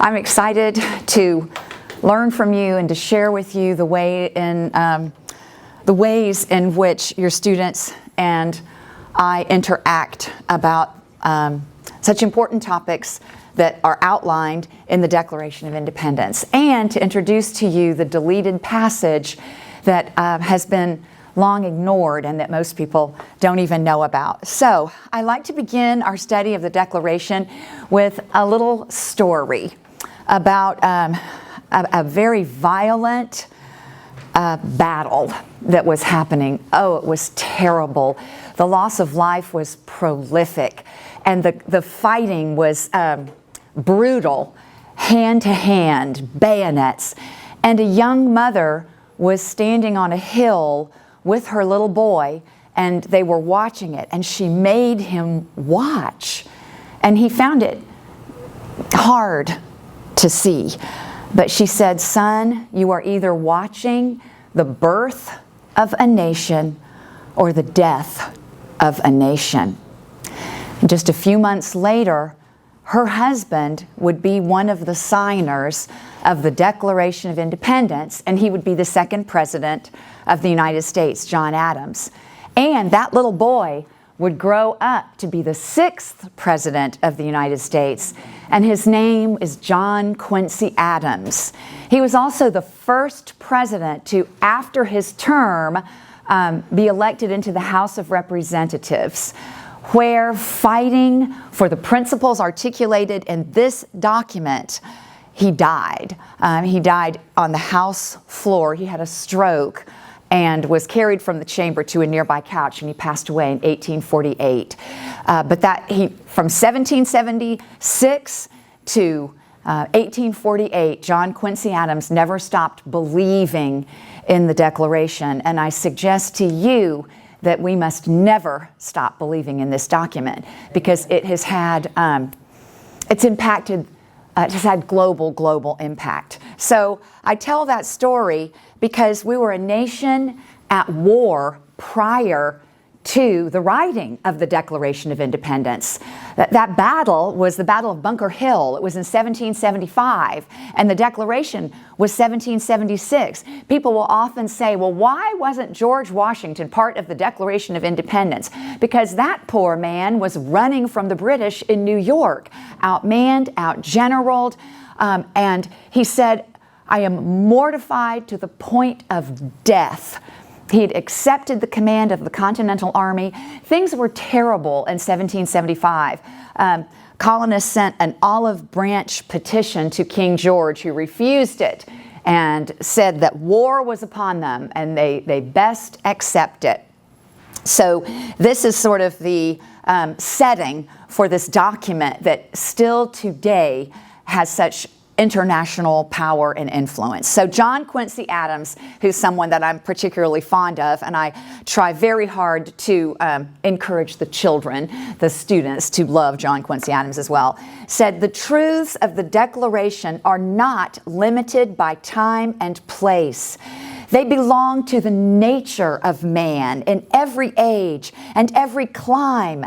I'm excited to learn from you and to share with you the ways in which your students and I interact about such important topics that are outlined in the Declaration of Independence, and to introduce to you the deleted passage that has been long ignored and that most people don't even know about. So I like to begin our study of the Declaration with a little story about a very violent battle that was happening. Oh, it was terrible. The loss of life was prolific, and the fighting was brutal, hand-to-hand, bayonets. And a young mother was standing on a hill with her little boy, and they were watching it, and she made him watch. And he found it hard to see. But she said, "Son, you are either watching the birth of a nation or the death of a nation." And just a few months later, her husband would be one of the signers of the Declaration of Independence, and he would be the second president of the United States, John Adams. And that little boy would grow up to be the sixth president of the United States, and his name is John Quincy Adams. He was also the first president to, after his term, be elected into the House of Representatives, where fighting for the principles articulated in this document, he died. He died on the House floor. He had a stroke and was carried from the chamber to a nearby couch, and he passed away in 1848. But from 1776 to 1848, John Quincy Adams never stopped believing in the Declaration, and I suggest to you that we must never stop believing in this document, because it has had, it has had global impact. So I tell that story because we were a nation at war prior to the writing of the Declaration of Independence. That battle was the Battle of Bunker Hill. It was in 1775, and the Declaration was 1776. People will often say, well, why wasn't George Washington part of the Declaration of Independence? Because that poor man was running from the British in New York, outmanned, outgeneraled, and he said, "I am mortified to the point of death." He had accepted the command of the Continental Army. Things were terrible in 1775. Colonists sent an olive branch petition to King George, who refused it and said that war was upon them and they best accept it. So this is sort of the setting for this document that still today has such international power and influence. So John Quincy Adams, who's someone that I'm particularly fond of, and I try very hard to encourage the children, the students, to love John Quincy Adams as well, said, "The truths of the Declaration are not limited by time and place. They belong to the nature of man in every age and every clime.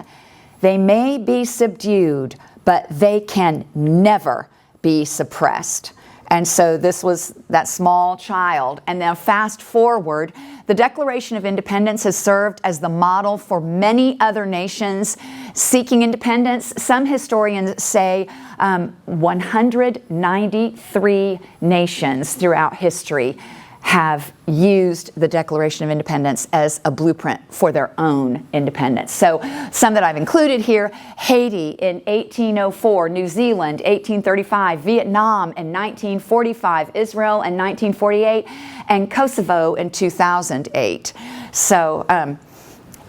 They may be subdued, but they can never be suppressed." And so this was that small child. And now fast forward, the Declaration of Independence has served as the model for many other nations seeking independence. Some historians say 193 nations throughout history have used the Declaration of Independence as a blueprint for their own independence. So some that I've included here: Haiti in 1804, New Zealand 1835, Vietnam in 1945, Israel in 1948, and Kosovo in 2008. So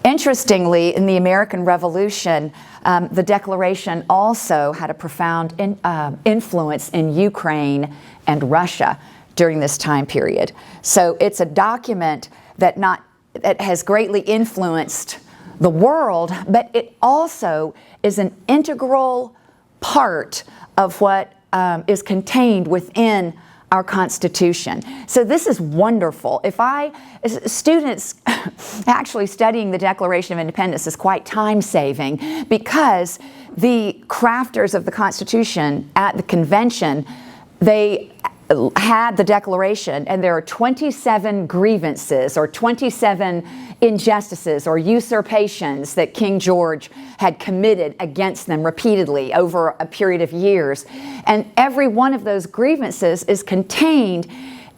interestingly, in the American Revolution, the Declaration also had a profound influence in Ukraine and Russia during this time period. So it's a document that has greatly influenced the world, but it also is an integral part of what is contained within our Constitution. So this is wonderful. Students actually studying the Declaration of Independence is quite time-saving because the crafters of the Constitution at the convention, they had the Declaration, and there are 27 grievances or 27 injustices or usurpations that King George had committed against them repeatedly over a period of years. And every one of those grievances is contained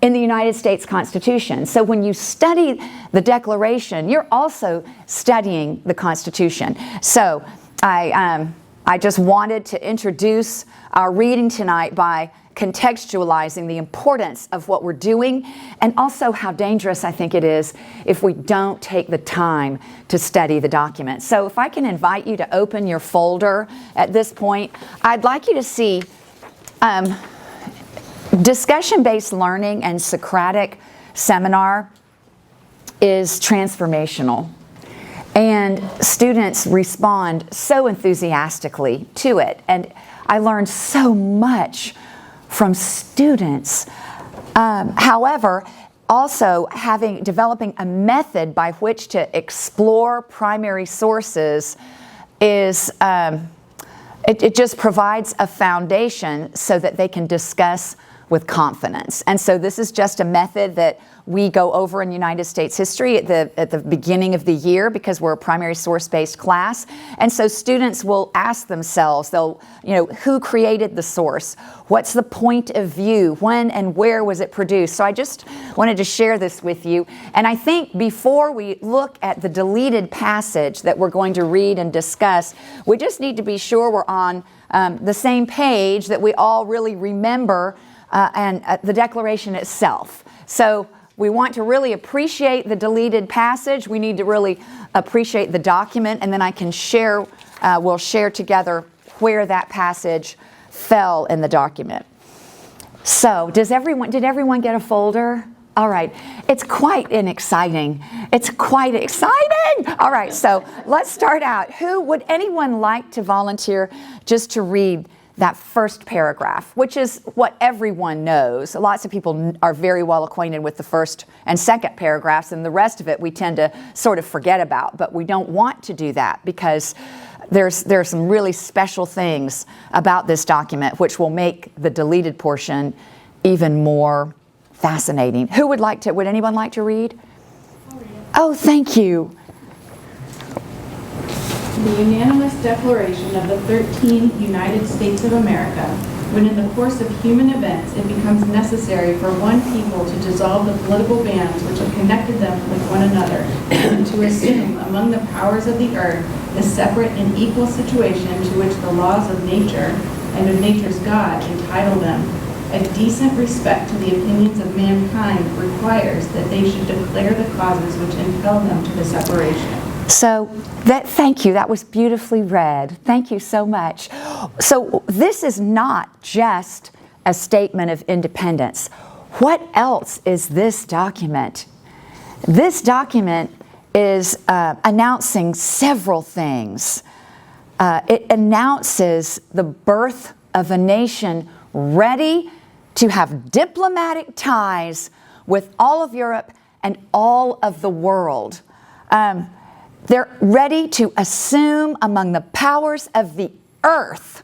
in the United States Constitution. So when you study the Declaration, you're also studying the Constitution. So I just wanted to introduce our reading tonight by contextualizing the importance of what we're doing and also how dangerous I think it is if we don't take the time to study the document. So if I can invite you to open your folder at this point, I'd like you to see discussion-based learning and Socratic seminar is transformational. And students respond so enthusiastically to it. And I learned so much from students. However, also developing a method by which to explore primary sources is, it just provides a foundation so that they can discuss with confidence. And so this is just a method that we go over in United States history at the beginning of the year because we're a primary source-based class. And so students will ask themselves, who created the source? What's the point of view? When and where was it produced? So I just wanted to share this with you. And I think before we look at the deleted passage that we're going to read and discuss, we just need to be sure we're on the same page, that we all really remember the Declaration itself. So we want to really appreciate the deleted passage. We need to really appreciate the document, and then I can share, we'll share together where that passage fell in the document. So did everyone get a folder? All right, it's quite exciting. All right, so let's start out. Would anyone like to volunteer just to read that first paragraph, which is what everyone knows? Lots of people are very well acquainted with the first and second paragraphs, and the rest of it we tend to sort of forget about, but we don't want to do that because there are some really special things about this document which will make the deleted portion even more fascinating. Would anyone like to read? Oh, thank you. The unanimous declaration of the 13 United States of America, when in the course of human events it becomes necessary for one people to dissolve the political bands which have connected them with one another, and to assume among the powers of the earth the separate and equal situation to which the laws of nature and of nature's God entitle them, a decent respect to the opinions of mankind requires that they should declare the causes which impel them to the separation. So thank you. That was beautifully read. Thank you so much. So this is not just a statement of independence. What else is this document? This document is announcing several things. It announces the birth of a nation ready to have diplomatic ties with all of Europe and all of the world. They're ready to assume among the powers of the earth.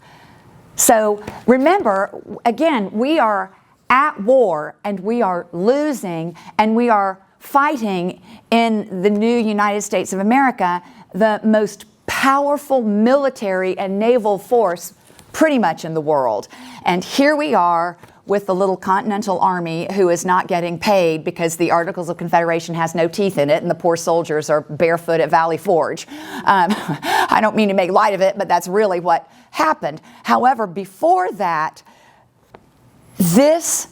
So remember, again, we are at war and we are losing and we are fighting in the new United States of America, the most powerful military and naval force pretty much in the world. And here we are with the little Continental Army who is not getting paid because the Articles of Confederation has no teeth in it and the poor soldiers are barefoot at Valley Forge. I don't mean to make light of it, but that's really what happened. However, before that, this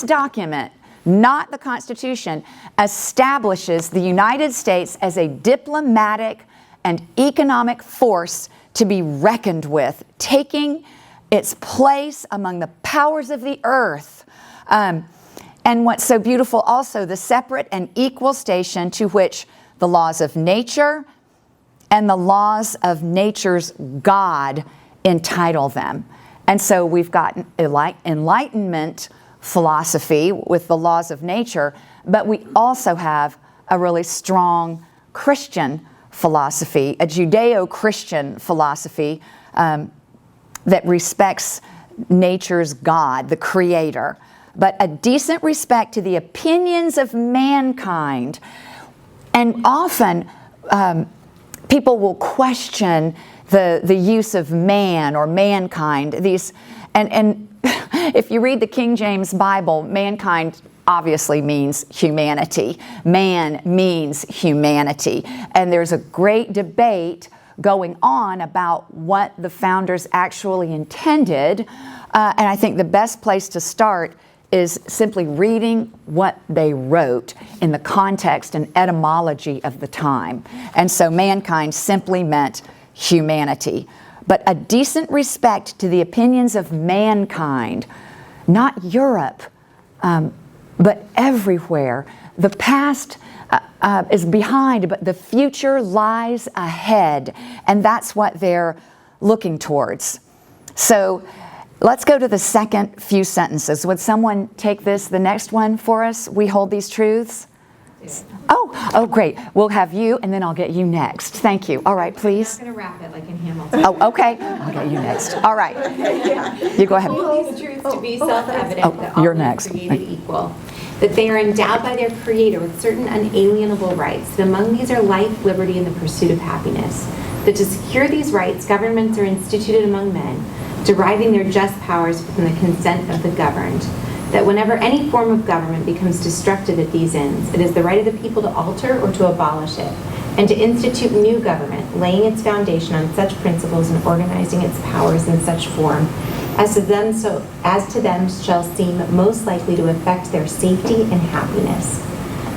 document, not the Constitution, establishes the United States as a diplomatic and economic force to be reckoned with, taking its place among the powers of the earth. And what's so beautiful also, the separate and equal station to which the laws of nature and the laws of nature's God entitle them. And so we've got Enlightenment philosophy with the laws of nature, but we also have a really strong Christian philosophy, a Judeo-Christian philosophy that respects nature's God, the Creator, but a decent respect to the opinions of mankind. And often people will question the use of man or mankind. And if you read the King James Bible, mankind obviously means humanity. Man means humanity. And there's a great debate going on about what the founders actually intended. And I think the best place to start is simply reading what they wrote in the context and etymology of the time. And so mankind simply meant humanity. But a decent respect to the opinions of mankind, not Europe, but everywhere. The past is behind, but the future lies ahead. And that's what they're looking towards. So let's go to the second few sentences. Would someone take the next one for us? We hold these truths. Oh, great. We'll have you, and then I'll get you next. Thank you. All right, please. I'm not going to wrap it like in Hamilton. Oh, okay. I'll get you next. All right. You go ahead. Hold these truths to be self-evident that all you're men are next. created equal, that they are endowed by their Creator with certain unalienable rights, that among these are life, liberty, and the pursuit of happiness, that to secure these rights, governments are instituted among men, deriving their just powers from the consent of the governed, that whenever any form of government becomes destructive at these ends, it is the right of the people to alter or to abolish it, and to institute new government, laying its foundation on such principles and organizing its powers in such form as to them shall seem most likely to affect their safety and happiness.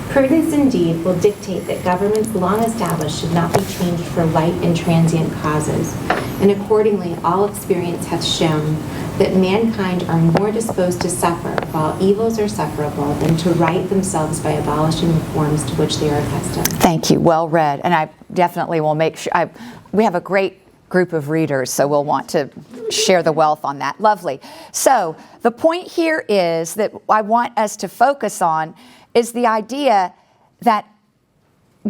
Prudence indeed will dictate that governments long established should not be changed for light and transient causes, and accordingly all experience hath shown that mankind are more disposed to suffer while evils are sufferable than to right themselves by abolishing the forms to which they are accustomed. Thank you. Well read. And I definitely will make sure, we have a great group of readers, so we'll want to share the wealth on that. Lovely. So the point here is that I want us to focus on is the idea that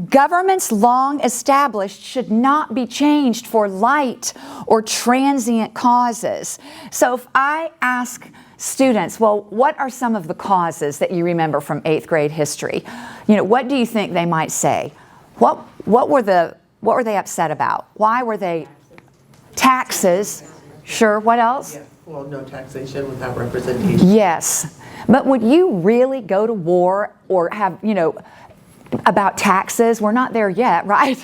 governments long established should not be changed for light or transient causes. So if I ask students, well, what are some of the causes that you remember from 8th grade history? What do you think they might say? What were they upset about? Why were they? Taxes. Sure. What else? Yeah. Well, no taxation without representation. Yes. But would you really go to war or have, about taxes? We're not there yet, right?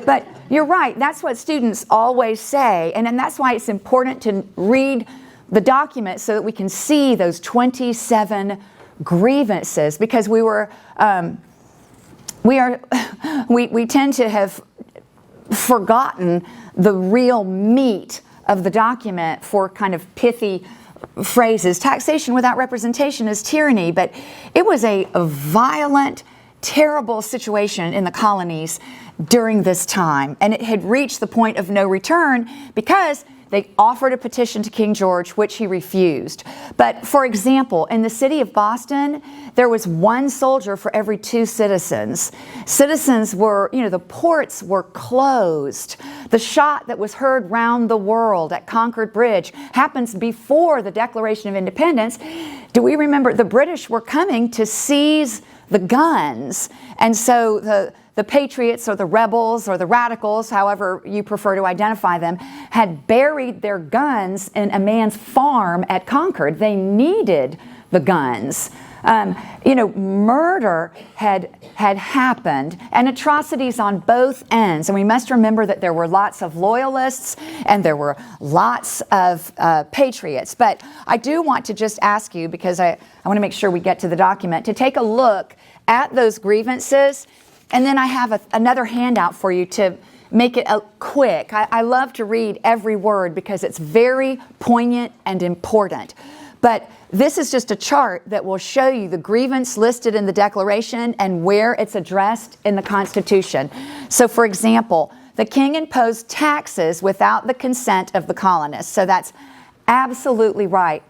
But you're right. That's what students always say. And then that's why it's important to read the document so that we can see those 27 grievances, because we tend to have forgotten the real meat of the document for kind of pithy phrases. Taxation without representation is tyranny, but it was a violent, terrible situation in the colonies during this time, and it had reached the point of no return because they offered a petition to King George, which he refused. But for example, in the city of Boston, there was one soldier for every 2 citizens. Citizens were, the ports were closed. The shot that was heard round the world at Concord Bridge happens before the Declaration of Independence. Do we remember the British were coming to seize the guns? And so the patriots or the rebels or the radicals, however you prefer to identify them, had buried their guns in a man's farm at Concord. They needed the guns. Murder had happened, and atrocities on both ends. And we must remember that there were lots of loyalists and there were lots of patriots. But I do want to just ask you, because I want to make sure we get to the document, to take a look at those grievances. And then I have another handout for you to make it quick. I love to read every word because it's very poignant and important. But this is just a chart that will show you the grievance listed in the Declaration and where it's addressed in the Constitution. So, for example, the king imposed taxes without the consent of the colonists. So that's absolutely right.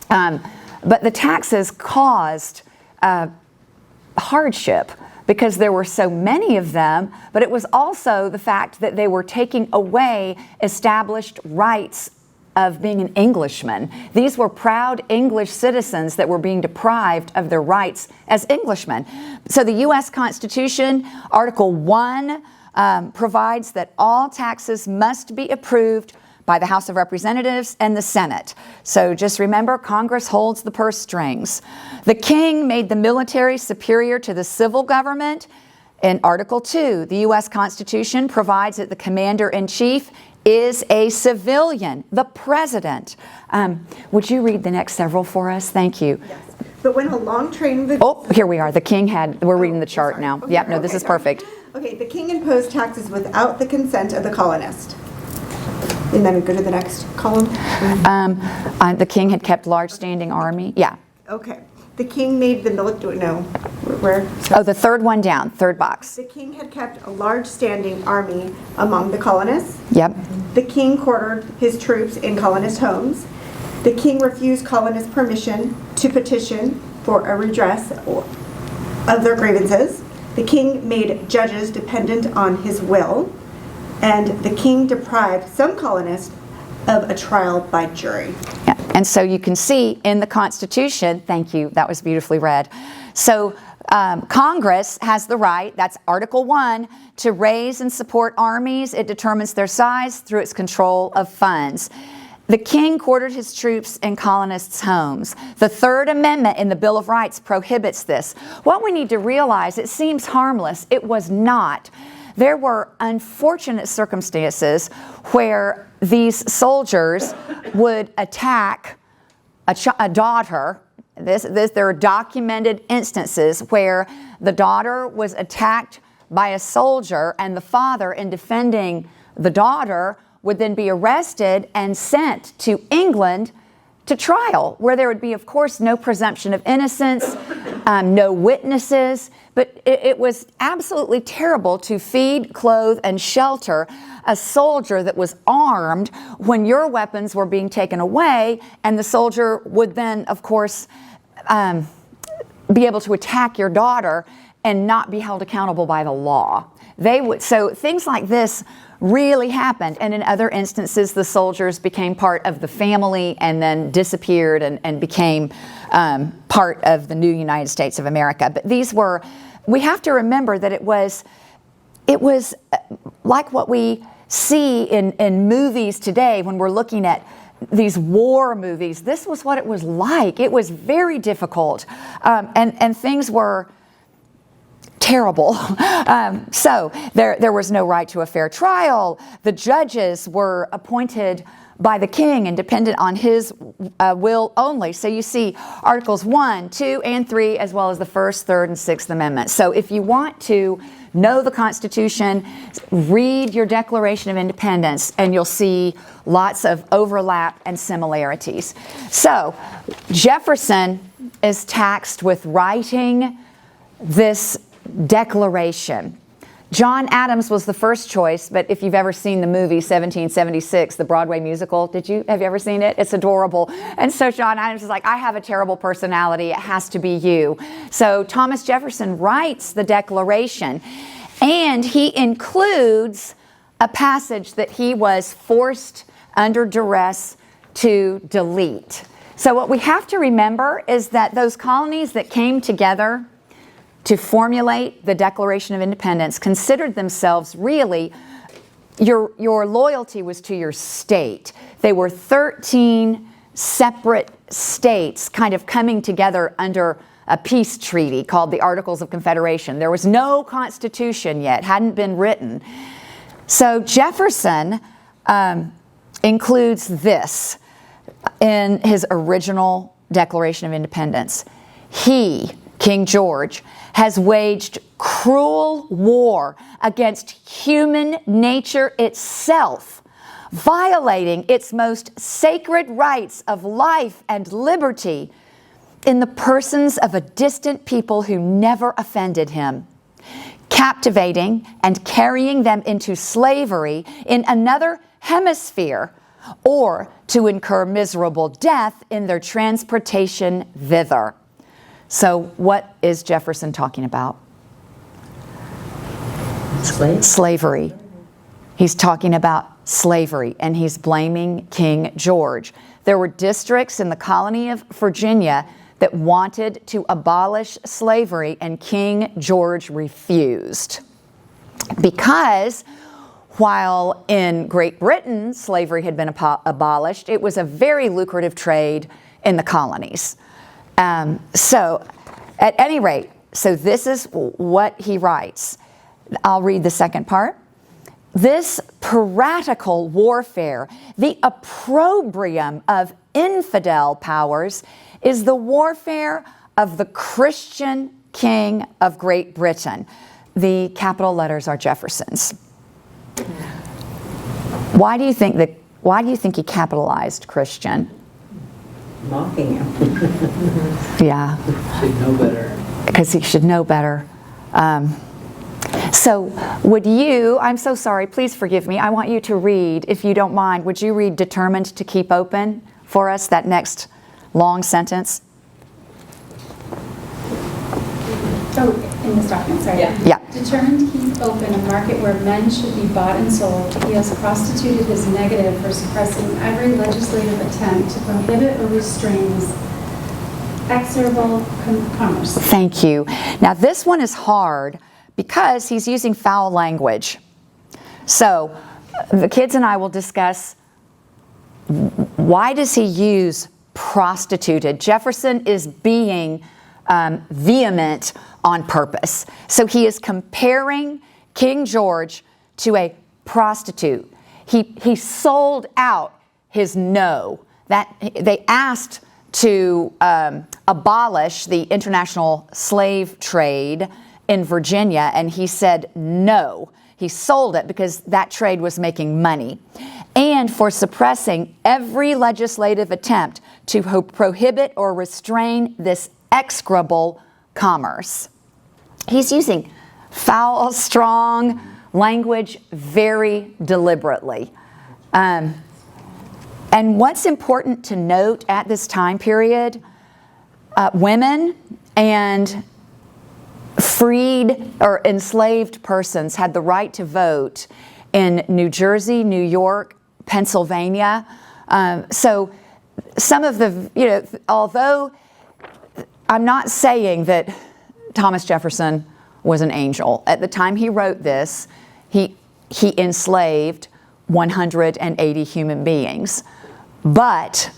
But the taxes caused hardship because there were so many of them, but it was also the fact that they were taking away established rights of being an Englishman. These were proud English citizens that were being deprived of their rights as Englishmen. So the U.S. Constitution, Article 1, provides that all taxes must be approved by the House of Representatives and the Senate. So just remember, Congress holds the purse strings. The king made the military superior to the civil government. In Article 2, the U.S. Constitution provides that the commander-in-chief is a civilian, the president. Would you read the next several for us? Thank you. Yes. But when a long train of... Oh, here we are. The king had, we're reading the chart sorry. now. Okay, Yep, no, this okay, is sorry. perfect. Okay, the king imposed taxes without the consent of the colonist. And then go to the next column. The king had kept large standing army. Yeah. Okay. The king made the military... No. Where? Oh, the third one down, third box. The king had kept a large standing army among the colonists. Yep. The king quartered his troops in colonist homes. The king refused colonists permission to petition for a redress of their grievances. The king made judges dependent on his will. And the king deprived some colonists of a trial by jury. Yeah. And so you can see in the Constitution, thank you, that was beautifully read. So Congress has the right, that's Article 1, to raise and support armies. It determines their size through its control of funds. The king quartered his troops in colonists' homes. The Third Amendment in the Bill of Rights prohibits this. What we need to realize, it seems harmless. It was not. There were unfortunate circumstances where these soldiers would attack a daughter. There are documented instances where the daughter was attacked by a soldier, and the father, in defending the daughter, would then be arrested and sent to England to trial, where there would be, of course, no presumption of innocence, no witnesses, but it was absolutely terrible to feed, clothe, and shelter a soldier that was armed when your weapons were being taken away, and the soldier would then, of course, be able to attack your daughter and not be held accountable by the law. So things like this really happened, and in other instances the soldiers became part of the family and then disappeared and became part of the new United States of America. But we have to remember that it was like what we see in movies today when we're looking at these war movies. This was what it was like. It was very difficult, and things were terrible. So there was no right to a fair trial. The judges were appointed by the king and dependent on his will only. So you see Articles 1, 2, and 3, as well as the First, Third, and Sixth Amendments. So if you want to know the Constitution, read your Declaration of Independence, and you'll see lots of overlap and similarities. So Jefferson is tasked with writing this declaration. John Adams was the first choice, but if you've ever seen the movie 1776, the Broadway musical, have you ever seen it? It's adorable. And so John Adams is like, I have a terrible personality. It has to be you. So Thomas Jefferson writes the Declaration, and he includes a passage that he was forced under duress to delete. So what we have to remember is that those colonies that came together to formulate the Declaration of Independence considered themselves really, your loyalty was to your state. They were 13 separate states kind of coming together under a peace treaty called the Articles of Confederation. There was no constitution yet, hadn't been written. So Jefferson includes this in his original Declaration of Independence. He, King George, has waged cruel war against human nature itself, violating its most sacred rights of life and liberty in the persons of a distant people who never offended him, captivating and carrying them into slavery in another hemisphere or to incur miserable death in their transportation thither. So what is Jefferson talking about? Slavery. He's talking about slavery, and he's blaming King George. There were districts in the colony of Virginia that wanted to abolish slavery, and King George refused. Because while in Great Britain slavery had been abolished, it was a very lucrative trade in the colonies. So at any rate, so this is what he writes. I'll read the second part. This piratical warfare, the opprobrium of infidel powers, is the warfare of the Christian king of Great Britain. The capital letters are Jefferson's. Why do you think he capitalized Christian? Mocking him. Yeah. Should know better. Because he should know better. So would you, I'm so sorry, please forgive me, I want you to read, if you don't mind, would you read determined to keep open for us, that next long sentence? Oh, in this document, sorry. Yeah. Determined to keep open a market where men should be bought and sold, he has prostituted his negative for suppressing every legislative attempt to prohibit or restrain this execrable commerce. Thank you. Now this one is hard because he's using foul language. So the kids and I will discuss, why does he use prostituted? Jefferson is being vehement on purpose. So he is comparing King George to a prostitute. He sold out his no. That they asked to abolish the international slave trade in Virginia, and he said no. He sold it because that trade was making money. And for suppressing every legislative attempt to prohibit or restrain this execrable commerce. He's using foul, strong language very deliberately. And what's important to note at this time period, women and freed or enslaved persons had the right to vote in New Jersey, New York, Pennsylvania. So some of the, although I'm not saying that Thomas Jefferson was an angel. At the time he wrote this, he enslaved 180 human beings. But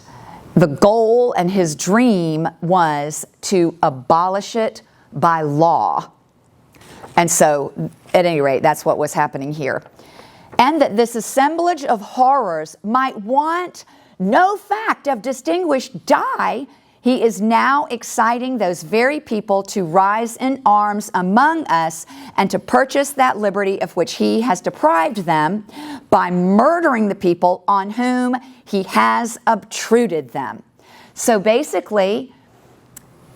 the goal and his dream was to abolish it by law. And so, at any rate, that's what was happening here. And that this assemblage of horrors might want no fact of distinguished die, he is now exciting those very people to rise in arms among us and to purchase that liberty of which he has deprived them by murdering the people on whom he has obtruded them. So basically,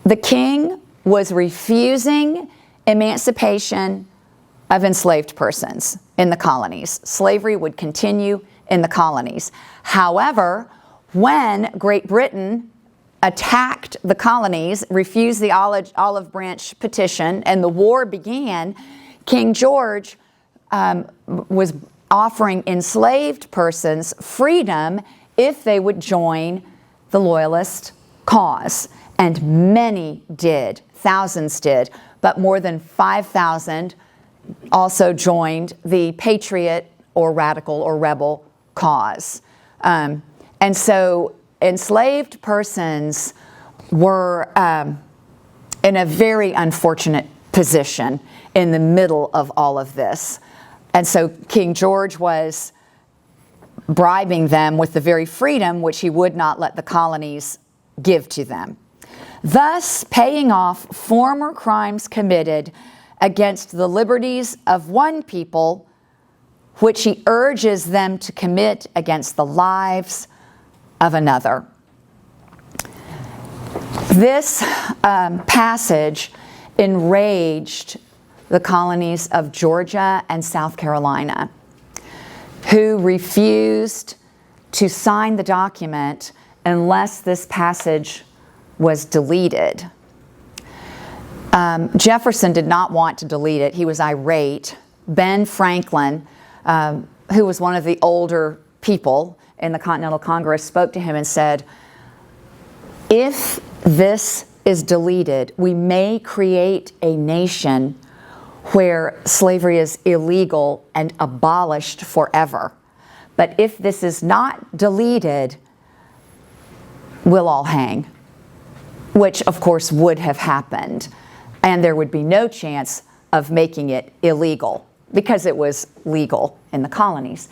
the king was refusing emancipation of enslaved persons in the colonies. Slavery would continue in the colonies. However, when Great Britain attacked the colonies, refused the olive branch petition, and the war began, King George was offering enslaved persons freedom if they would join the Loyalist cause. And many did, thousands did, but more than 5,000 also joined the patriot or radical or rebel cause. And so enslaved persons were in a very unfortunate position in the middle of all of this. And so King George was bribing them with the very freedom which he would not let the colonies give to them, thus paying off former crimes committed against the liberties of one people, which he urges them to commit against the lives of another. This passage enraged the colonies of Georgia and South Carolina, who refused to sign the document unless this passage was deleted. Jefferson did not want to delete it. He was irate. Ben Franklin, who was one of the older people in the Continental Congress, spoke to him and said, if this is deleted, we may create a nation where slavery is illegal and abolished forever. But if this is not deleted, we'll all hang, which of course would have happened. And there would be no chance of making it illegal because it was legal in the colonies.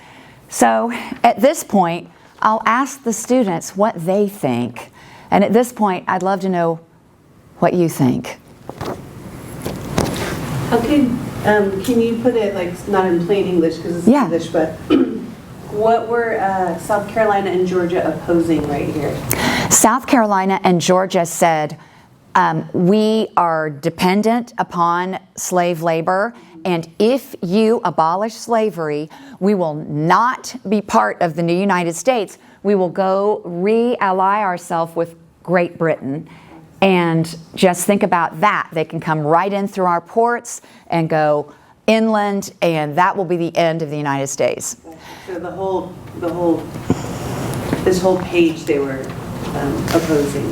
So at this point, I'll ask the students what they think. And at this point, I'd love to know what you think. Okay, can you put it like not in plain English because it's Yeah. English, but what were South Carolina and Georgia opposing right here? South Carolina and Georgia said, we are dependent upon slave labor, and if you abolish slavery, we will not be part of the new United States. We will go re-ally ourselves with Great Britain. And just think about that. They can come right in through our ports and go inland, and that will be the end of the United States. So this whole page they were opposing.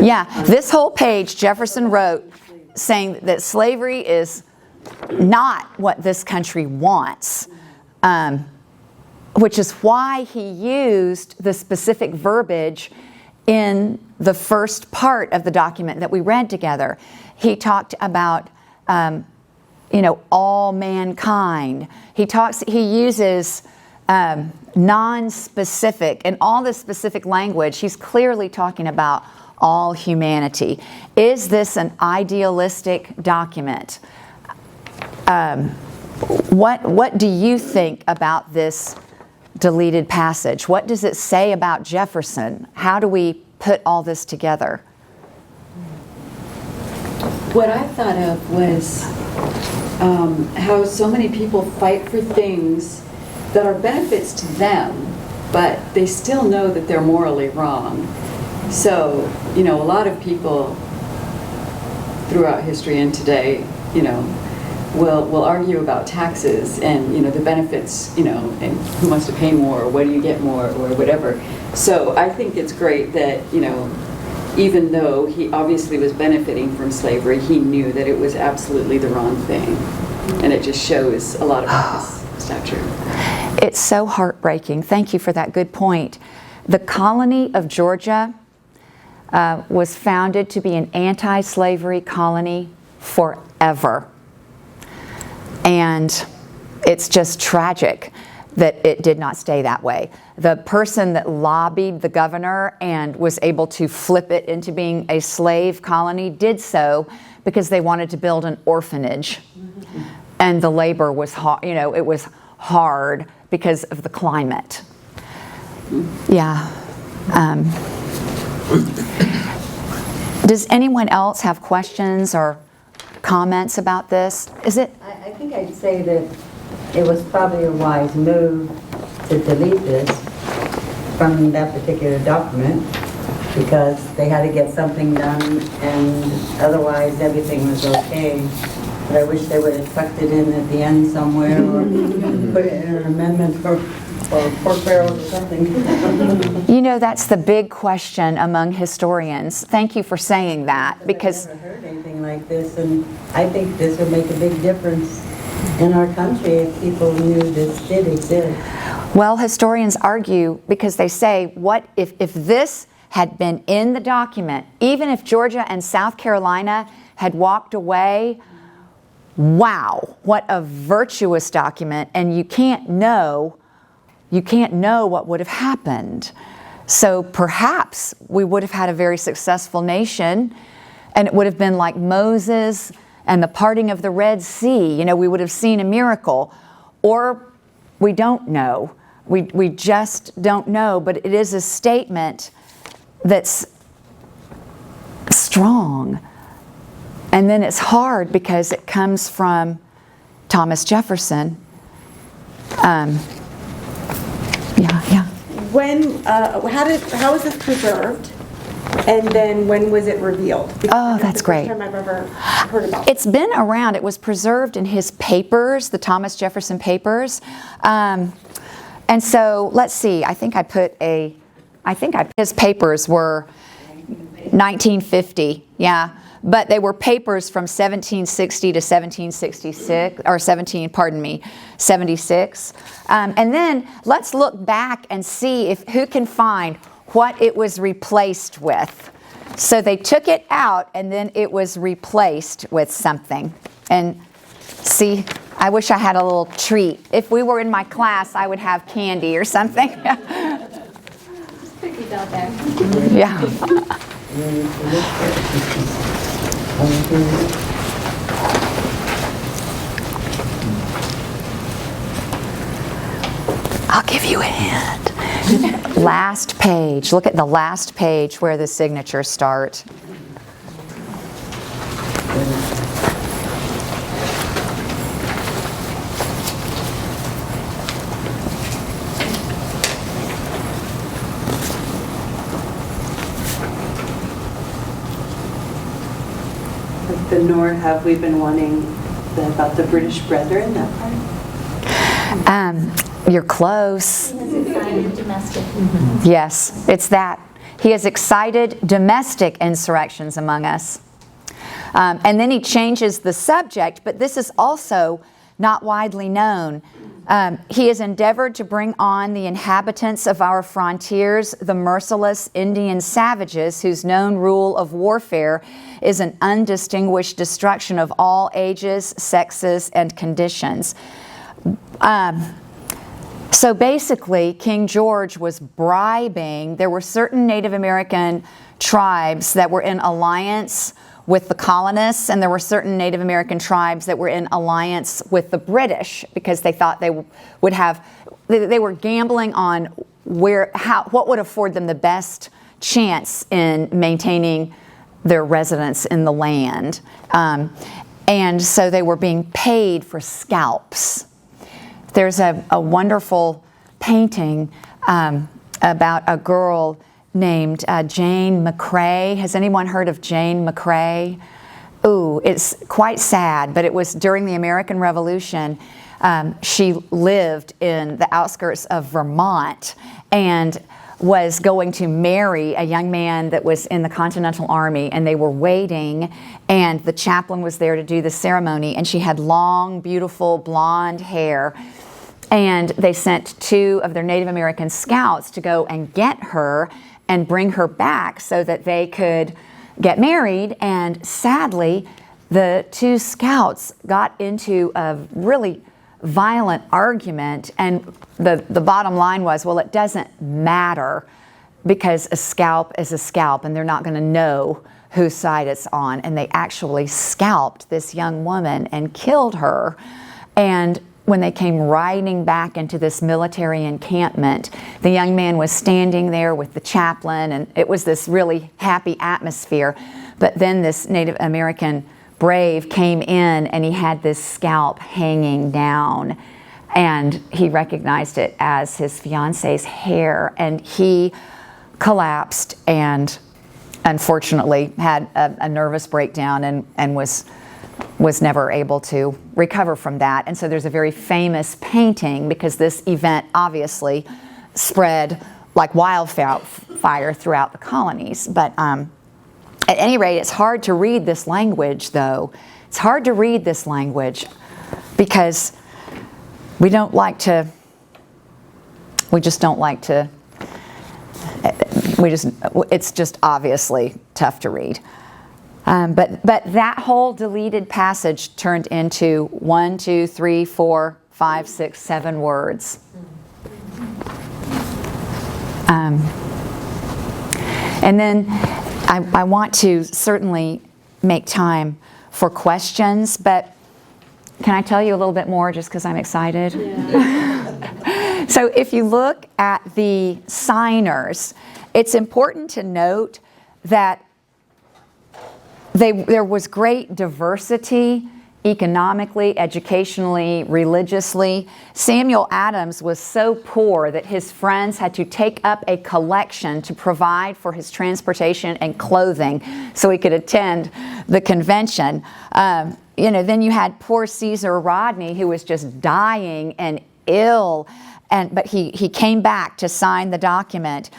Yeah, this whole page Jefferson wrote saying that slavery is not what this country wants, which is why he used the specific verbiage in the first part of the document that we read together. He talked about, all mankind. He uses non-specific, and all this specific language, he's clearly talking about all humanity. Is this an idealistic document? What do you think about this deleted passage? What does it say about Jefferson? How do we put all this together? What I thought of was how so many people fight for things that are benefits to them, but they still know that they're morally wrong. So, a lot of people throughout history and today, will argue about taxes and, the benefits, and who wants to pay more, or what do you get more, or whatever. So I think it's great that, even though he obviously was benefiting from slavery, he knew that it was absolutely the wrong thing. And it just shows a lot of his stature. It's so heartbreaking. Thank you for that good point. The colony of Georgia was founded to be an anti-slavery colony forever. And it's just tragic that it did not stay that way. The person that lobbied the governor and was able to flip it into being a slave colony did so because they wanted to build an orphanage. And the labor was it was hard because of the climate. Yeah. Does anyone else have questions or comments about this? Is it? I think I'd say that it was probably a wise move to delete this from that particular document because they had to get something done and otherwise everything was okay. But I wish they would have tucked it in at the end somewhere or put it in an amendment for pork barrels or something. That's the big question among historians. Thank you for saying that because I've never heard anything like this, and I think this would make a big difference in our country if people knew this did exist. Well, historians argue because they say, what if this had been in the document, even if Georgia and South Carolina had walked away, wow, what a virtuous document, and you can't know what would have happened. So perhaps we would have had a very successful nation, and it would have been like Moses and the parting of the Red Sea. We would have seen a miracle. Or we don't know. We just don't know, but it is a statement that's strong. And then it's hard because it comes from Thomas Jefferson. Yeah. how was this preserved? And then when was it revealed? Because that's great. First time I've ever heard about it. It's been around. It was preserved in his papers, the Thomas Jefferson papers. And so let's see. His papers were 1950. Yeah. But they were papers from 1760 to 1766, or 76. And then let's look back and see who can find what it was replaced with. So they took it out and then it was replaced with something. And see, I wish I had a little treat. If we were in my class, I would have candy or something. Cookies out there. Yeah. I'll give you a hint. Last page. Look at the last page where the signatures start. The Nor have we been wanting about the British Brethren, that part? You're close. He has excited domestic. Yes, it's that. He has excited domestic insurrections among us. And then he changes the subject, but this is also not widely known. He has endeavored to bring on the inhabitants of our frontiers, the merciless Indian savages whose known rule of warfare is an undistinguished destruction of all ages, sexes, and conditions. So basically, King George was bribing. There were certain Native American tribes that were in alliance with the colonists, and there were certain Native American tribes that were in alliance with the British because they thought they would have. They were gambling on what would afford them the best chance in maintaining their residence in the land, and so they were being paid for scalps. There's a wonderful painting about a girl named Jane McCrae. Has anyone heard of Jane McCrae? Ooh, it's quite sad, but it was during the American Revolution. She lived in the outskirts of Vermont and was going to marry a young man that was in the Continental Army, and they were waiting, and the chaplain was there to do the ceremony, and she had long, beautiful blonde hair. And they sent 2 of their Native American scouts to go and get her and bring her back so that they could get married. And sadly, the 2 scouts got into a really violent argument. And the bottom line was, well, it doesn't matter because a scalp is a scalp and they're not going to know whose side it's on. And they actually scalped this young woman and killed her. And when they came riding back into this military encampment, the young man was standing there with the chaplain, and it was this really happy atmosphere. But then this Native American brave came in, and he had this scalp hanging down, and he recognized it as his fiance's hair, and he collapsed and unfortunately had a nervous breakdown and was never able to recover from that. And so there's a very famous painting because this event obviously spread like wildfire throughout the colonies. But at any rate, it's hard to read this language, though. It's hard to read this language because we just don't like to, it's just obviously tough to read. But that whole deleted passage turned into 1, 2, 3, 4, 5, 6, 7 words. And then I want to certainly make time for questions, but can I tell you a little bit more just because I'm excited? Yeah. So if you look at the signers, it's important to note that there was great diversity economically, educationally, religiously. Samuel Adams was so poor that his friends had to take up a collection to provide for his transportation and clothing so he could attend the convention. Then you had poor Caesar Rodney, who was just dying and ill, but he came back to sign the document.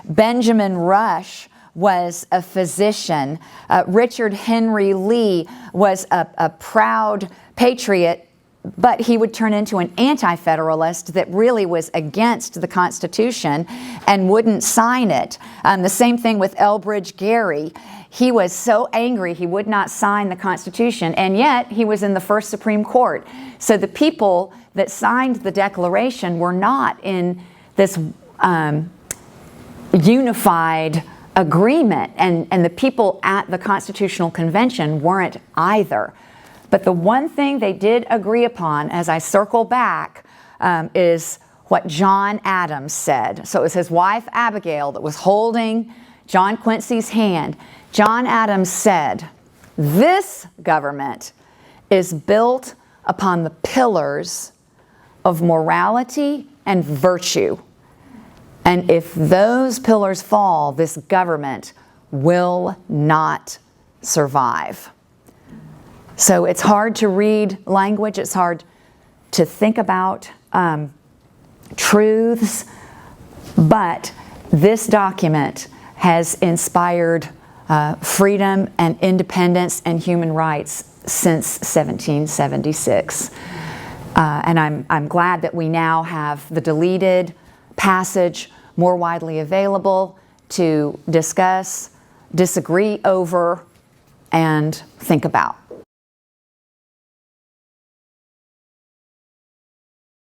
Benjamin Rush was a physician. Richard Henry Lee was a proud patriot, but he would turn into an anti-federalist that really was against the Constitution and wouldn't sign it. The same thing with Elbridge Gerry. He was so angry he would not sign the Constitution, and yet he was in the first Supreme Court. So the people that signed the Declaration were not in this unified agreement, and the people at the Constitutional Convention weren't either. But the one thing they did agree upon, as I circle back, is what John Adams said. So it was his wife Abigail that was holding John Quincy's hand. John Adams said, "This government is built upon the pillars of morality and virtue. And if those pillars fall, this government will not survive." So it's hard to read language. It's hard to think about truths. But this document has inspired freedom and independence and human rights since 1776. And I'm glad that we now have the deleted passage more widely available to discuss, disagree over, and think about.